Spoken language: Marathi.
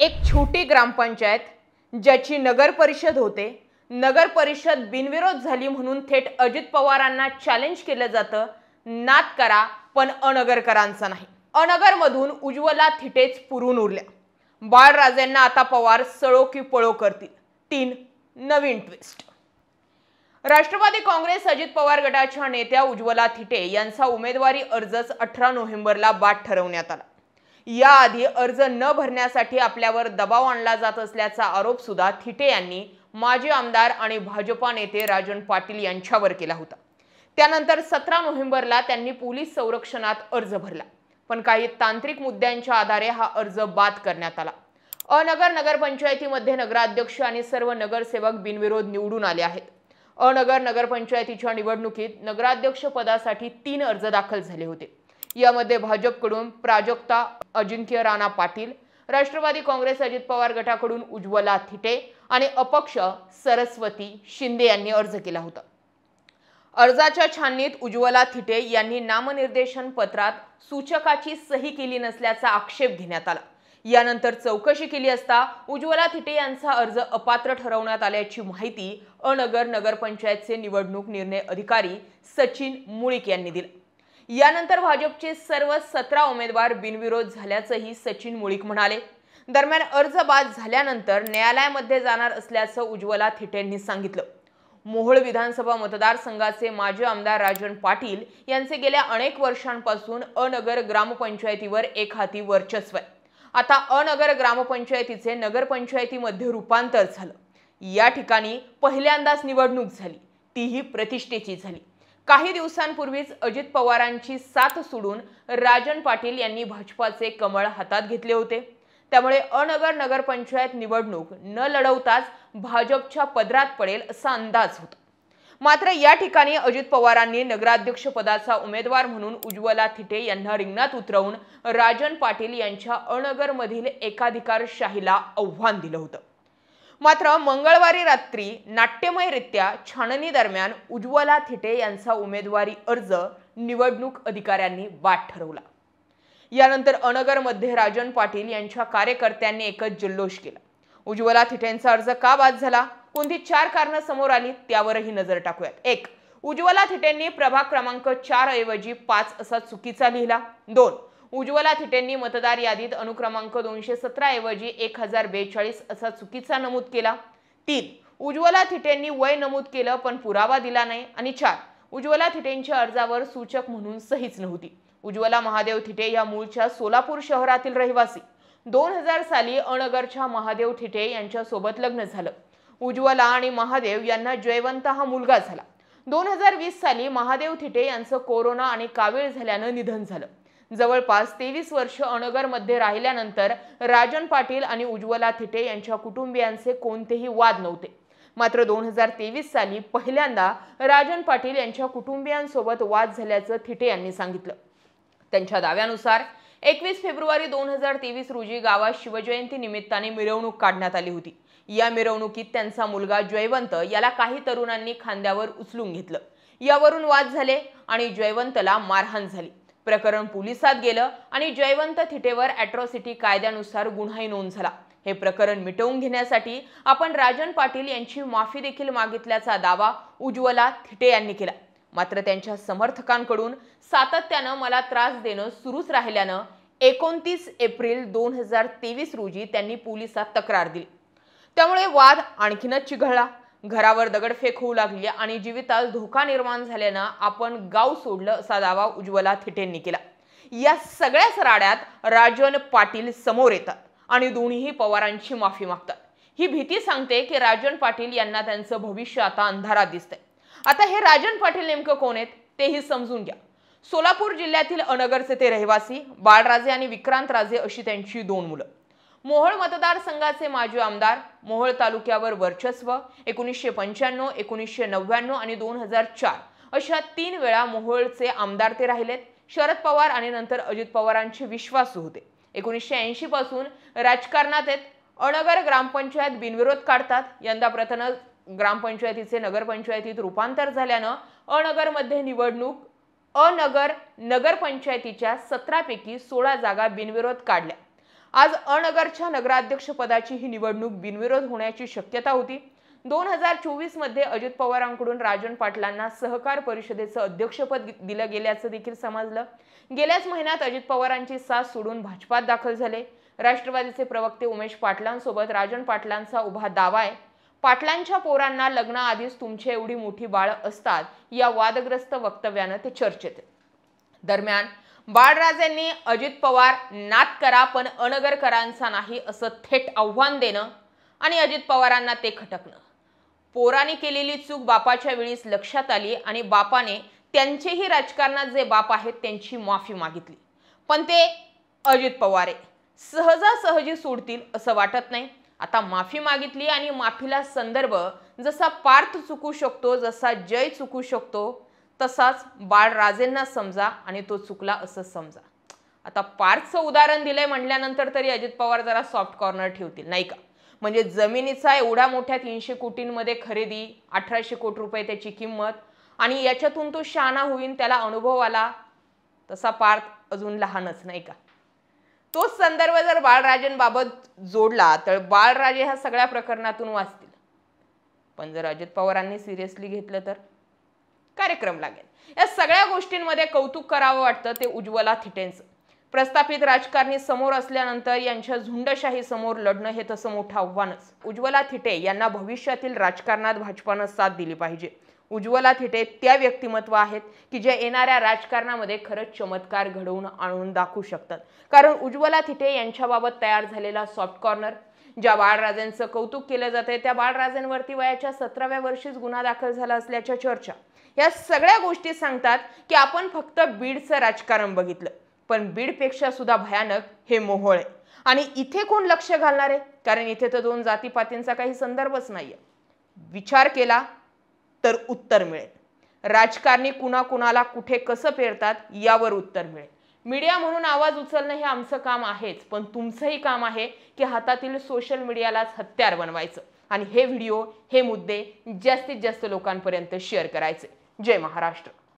एक छोटी ग्रामपंचायत ज्याची नगर परिषद होते, नगर परिषद बिनविरोध झाली म्हणून थेट अजित पवारांना चॅलेंज केलं जातं, नाद करा पण अनगरकरांचा नाही. अनगरमधून उज्ज्वला थिटेच पुरून उरल्या. बाळराजेंना आता पवार सळो की पळो करतील. 3 नवीन ट्विस्ट. राष्ट्रवादी काँग्रेस अजित पवार गटाच्या नेत्या उज्ज्वला थिटे यांचा उमेदवारी अर्जच 18 नोव्हेंबरला बाद ठरवण्यात आला. याआधी अर्ज न भरण्यासाठी आपल्यावर दबाव आणला जात असल्याचा आरोप सुद्धा थिटे यांनी माजी आमदार आणि भाजपा नेते राजन पाटील यांच्यावर केला होता. त्यानंतर 17 नोव्हेंबरला त्यांनी पोलीस संरक्षणात अर्ज भरला, पण काही तांत्रिक मुद्द्यांच्या आधारे हा अर्ज बाद करण्यात आला. अनगर नगरपंचायतीमध्ये नगराध्यक्ष आणि सर्व नगरसेवक बिनविरोध निवडून आले आहेत. अनगर नगरपंचायतीच्या निवडणुकीत नगराध्यक्ष पदासाठी 3 अर्ज दाखल झाले होते. यामध्ये भाजपकडून प्राजक्ता अजिंक्य राणा पाटील, राष्ट्रवादी काँग्रेस अजित पवार गटाकडून उज्ज्वला थिटे आणि अपक्ष सरस्वती शिंदे यांनी अर्ज केला होता. अर्जाच्या छाननीत उज्ज्वला थिटे यांनी नामनिर्देशन पत्रात सूचकाची सही केली नसल्याचा आक्षेप घेण्यात आला. यानंतर चौकशी केली असता उज्ज्वला थिटे यांचा अर्ज अपात्र ठरवण्यात आल्याची माहिती अनगर नगरपंचायतचे निवडणूक निर्णय अधिकारी सचिन मुळीक यांनी दिली. यानंतर भाजपचे सर्व 17 उमेदवार बिनविरोध झाल्याचंही सचिन मुळीक म्हणाले. दरम्यान अर्ज बाद झाल्यानंतर न्यायालयामध्ये जाणार असल्याचं उज्ज्वला थिटेंनी सांगितलं. मोहोळ विधानसभा मतदारसंघाचे माजी आमदार राजन पाटील यांचे गेल्या अनेक वर्षांपासून अनगर ग्रामपंचायतीवर एकहाती वर्चस्व आहे. आता अनगर ग्रामपंचायतीचे नगरपंचायतीमध्ये रूपांतर झालं. या ठिकाणी पहिल्यांदाच निवडणूक झाली, तीही प्रतिष्ठेची झाली. काही दिवसांपूर्वीच अजित पवारांची साथ सोडून राजन पाटील यांनी भाजपाचे कमळ हातात घेतले होते. त्यामुळे अनगर नगरपंचायत निवडणूक न लढवताच भाजपच्या पदरात पडेल असा अंदाज होता. मात्र या ठिकाणी अजित पवारांनी नगराध्यक्ष पदाचा उमेदवार म्हणून उज्ज्वला थिटे यांना रिंगणात उतरवून राजन पाटील यांच्या अनगरमधील एकाधिकारशाहीला आव्हान दिलं होतं. मात्र मंगळवारी रात्री नाट्यमयरित्या छाननी दरम्यान उज्ज्वला थिटे यांचा उमेदवारी अर्ज निवडणूक अधिकाऱ्यांनी बाद ठरवला. यानंतर अनगरमध्ये राजन पाटील यांच्या कार्यकर्त्यांनी एकच जल्लोष केला. उज्ज्वला थिटेंचा अर्ज का बाद झाला, कोणती 4 कारणं समोर आली त्यावरही नजर टाकूयात. 1. उज्ज्वला थिटेंनी प्रभाग क्रमांक 4 ऐवजी 5 असा चुकीचा लिहिला. 2. उज्ज्वला थिटेंनी मतदार यादीत अनुक्रमांक 217 ऐवजी 1042 असा चुकीचा नमूद केला. 3. उज्ज्वला थिटेंनी वय नमूद केलं पण पुरावा दिला नाही. आणि 4. उज्ज्वला थिटेंच्या अर्जावर सूचक म्हणून सहीच नव्हती. उज्ज्वला महादेव थिटे या मूळच्या सोलापूर शहरातील रहिवासी. 2000 साली अनगरच्या महादेव थिटे यांच्यासोबत लग्न झालं. उज्ज्वला आणि महादेव यांना जयवंत हा मुलगा झाला. 2020 साली महादेव थिटे यांचं कोरोना आणि कावीळ झाल्यानं निधन झालं. जवळपास 23 वर्ष अनगरमध्ये राहिल्यानंतर राजन पाटील आणि उज्ज्वला थिटे यांच्या कुटुंबियांचे कोणतेही वाद नव्हते. मात्र 2023 साली पहिल्यांदा राजन पाटील यांच्या कुटुंबियांसोबत वाद झाल्याचं थिटे यांनी सांगितलं. त्यांच्या दाव्यानुसार 21 फेब्रुवारी 2023 रोजी गावात शिवजयंती निमित्ताने मिरवणूक काढण्यात आली होती. या मिरवणुकीत त्यांचा मुलगा जयवंत याला काही तरुणांनी खांद्यावर उचलून घेतलं. यावरून वाद झाले आणि जयवंतला मारहाण झाली. प्रकरण पोलिसात गेलं आणि जयवंत थिटेवर अॅट्रॉसिटी कायद्यानुसार गुन्हाही नोंद झाला. हे प्रकरण मिटवून घेण्यासाठी आपण राजन पाटील यांची माफी देखील मागितल्याचा दावा उज्ज्वला थिटे यांनी केला. मात्र त्यांच्या समर्थकांकडून सातत्यानं मला त्रास देणं सुरूच राहिल्यानं 29 एप्रिल 2023 रोजी त्यांनी पोलिसात तक्रार दिली. त्यामुळे वाद आणखीनच चिघळला. घरावर दगडफेक होऊ लागली आणि जीवितास धोका निर्माण झाल्यानं आपण गाव सोडलं असा दावा उज्ज्वला थिटेंनी केला. या सगळ्याच राड्यात राजन पाटील समोर येतात आणि दोन्हीही पवारांची माफी मागतात. ही भीती सांगते की राजन पाटील यांना त्यांचं भविष्य आता अंधारात दिसतंय. आता हे राजन पाटील नेमकं कोण आहेत तेही समजून घ्या. सोलापूर जिल्ह्यातील अनगरचे ते रहिवासी. बाळराजे आणि विक्रांत राजे अशी त्यांची 2 मुलं. मोहोळ मतदारसंघाचे माजी आमदार. मोहोळ तालुक्यावर वर्चस्व. 1995, 1999 आणि 2004 अशा 3 वेळा मोहोळचे आमदार ते राहिलेत. शरद पवार आणि नंतर अजित पवारांचे विश्वासू होते. 1980 पासून राजकारणात आहेत. अनगर ग्रामपंचायत बिनविरोध काढतात. यंदा प्रथमच ग्रामपंचायतीचे नगरपंचायतीत रूपांतर झाल्यानं अनगरमध्ये निवडणूक अनगर नगरपंचायतीच्या 17 पैकी 16 जागा बिनविरोध काढल्या. आज अनगरच्या नगराध्यक्षपदाची ही निवडणूक बिनविरोध होण्याची शक्यता होती। 2024 मध्ये अजित पवारांकडून राजन पाटलांना सहकार परिषदेचं अध्यक्षपद दिलं गेल्याचं देखील समजलं। गेल्याच महिन्यात अजित पवारांची साथ सोडून भाजपात दाखल झाले। राष्ट्रवादीचे प्रवक्ते उमेश पाटलांसोबत राजन पाटलांचा उभा दावा आहे। पाटलांच्या पोरांना लग्नाआधीच तुमची एवढी मोठी बाळ असतात या वादग्रस्त वक्तव्यानं ते चर्चेत आहे। दरम्यान बाळराजेंनी अजित पवार नात करा पण अनगरकरांचा नाही असं थेट आव्हान देणं आणि अजित पवारांना ते खटकणं। पोरांनी केलेली चूक बापाच्या वेळीच लक्षात आली आणि बापाने त्यांचेही राजकारणात जे बाप आहेत त्यांची माफी मागितली, पण ते अजित पवार सहजासहजी सोडतील असं वाटत नाही। आता माफी मागितली आणि माफीला संदर्भ जसा पार्थ चुकू शकतो, जसा जय चुकू शकतो, तसाच बाळराजेंना समजा आणि तो चुकला असं समजा। आता पार्थचं उदाहरण दिलंय म्हटल्यानंतर तरी अजित पवार जरा सॉफ्ट कॉर्नर ठेवतील नाही का? म्हणजे जमिनीचा एवढ्या मोठ्या 300 कोटींमध्ये खरेदी, 1800 कोटी रुपये त्याची किंमत, आणि याच्यातून तो शहाणा होईन, त्याला अनुभव आला, तसा पार्थ अजून लहानच नाही का? तोच संदर्भ जर बाळराजेंबाबत जोडला तर बाळराजे ह्या सगळ्या प्रकरणातून वाचतील, पण जर अजित पवारांनी सिरियसली घेतलं तर कार्यक्रम लागेल। या सगळ्या गोष्टींमध्ये कौतुक करावं वाटतं ते उज्ज्वला थिटेंचं। प्रस्थापित राजकारणी समोर असल्यानंतर यांच्या झुंडशाही समोर लढणं हे तसं मोठं आव्हानच। उज्ज्वला थिटे यांना भविष्यातील राजकारणात भाजपानं साथ दिली पाहिजे। उज्ज्वला थिटे त्या व्यक्तिमत्व आहेत की जे येणाऱ्या राजकारणामध्ये खरंच चमत्कार घडवून आणून दाखवू शकतात। कारण उज्ज्वला थिटे यांच्याबाबत तयार झालेला सॉफ्ट कॉर्नर, ज्या बाळराजेंचं कौतुक केलं जातंय त्या बाळराजेंवरती वयाच्या 17व्या वर्षीच गुन्हा दाखल झाला असल्याच्या चर्चा, या सगळ्या गोष्टी सांगतात की आपण फक्त बीडचं राजकारण बघितलं, पण बीडपेक्षा सुद्धा भयानक हे मोहोळ आहे। आणि इथे कोण लक्ष घालणार आहे? कारण इथे तर दोन जातीपातींचा काही संदर्भच नाहीये। विचार केला तर उत्तर मिळेल। राजकारणी कुणाकुणाला कुठे कसं पेरतात यावर उत्तर मिळेल। मीडिया म्हणून आवाज उचलणं हे आमचं काम आहेच, पण तुमचंही काम आहे की हातातील सोशल मीडियालाच हत्यार बनवायचं आणि हे व्हिडिओ, हे मुद्दे जास्तीत जास्त लोकांपर्यंत शेअर करायचे। जय महाराष्ट्र।